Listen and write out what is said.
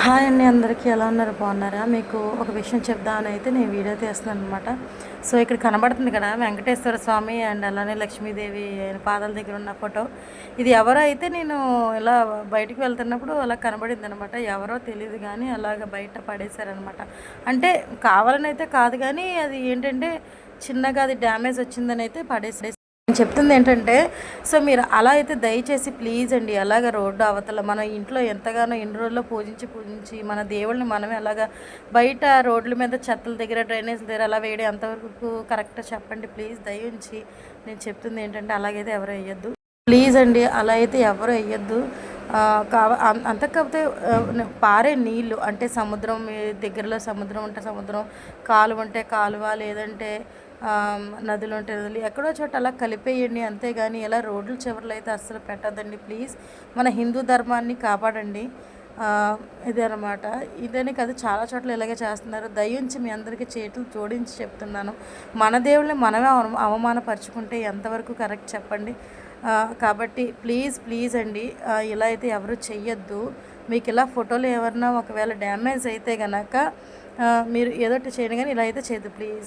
Hi అండి, అందరికీ ఎలా ఉన్నారు? బాగున్నారా? మీకు ఒక విషయం చెప్దామని అయితే నేను వీడియో తీస్తున్నాను అనమాట. సో ఇక్కడ కనబడుతుంది కదా వెంకటేశ్వర స్వామి అండ్ అలానే లక్ష్మీదేవి ఆయన పాదాల దగ్గర ఉన్న ఫోటో. ఇది ఎవరో అయితే నేను ఇలా బయటికి వెళ్తున్నప్పుడు అలా కనబడింది అనమాట. ఎవరో తెలియదు కానీ అలాగ బయట పడేశారనమాట. అంటే కావాలని అయితే కాదు, కానీ అది ఏంటంటే చిన్నగా అది డ్యామేజ్ వచ్చిందని అయితే పడేసి నేను చెప్తుంది ఏంటంటే, సో మీరు అలా అయితే దయచేసి ప్లీజ్ అండి, అలాగ రోడ్డు అవతల మన ఇంట్లో ఎంతగానో ఎన్ని రోజుల్లో పూజించి మన దేవుళ్ళని మనమే అలాగా బయట రోడ్ల మీద చెత్తల దగ్గర డ్రైనేజ్ దగ్గర అలా వేయడం ఎంతవరకు కరెక్ట్ చెప్పండి ప్లీజ్. దయ ఉంచి నేను చెప్తుంది ఏంటంటే అలాగైతే ఎవరు వేయద్దు ప్లీజ్ అండి, అలా అయితే ఎవరు వేయద్దు. అంతకపోతే పారే నీళ్ళు అంటే సముద్రం, మీ దగ్గరలో సముద్రం ఉంటే సముద్రం, కాలువ ఉంటే కాలువ, లేదంటే నదులు ఉంటే నదులు, ఎక్కడో చోట అలా కలిపేయండి అంతేగాని ఇలా రోడ్ల చివరిలో అయితే అస్సలు పెట్టద్దండి ప్లీజ్. మన హిందూ ధర్మాన్ని కాపాడండి. ఇదే అనమాట. ఇదని కాదు, చాలా చోట్ల ఇలాగే చేస్తున్నారు. దయించి మీ అందరికీ చేతులు జోడించి చెప్తున్నాను, మన దేవుళ్ళని మనమే అవమానపరుచుకుంటే ఎంతవరకు కరెక్ట్ చెప్పండి. కాబట్టి ప్లీజ్ అండి, ఇలా అయితే ఎవరు చెయ్యొద్దు. మీకు ఇలా ఫోటోలు ఎవరన్నా ఒకవేళ డ్యామేజ్ అయితే కనుక మీరు ఏదోటి చేయండి, కానీ ఇలా అయితే చేయదు ప్లీజ్.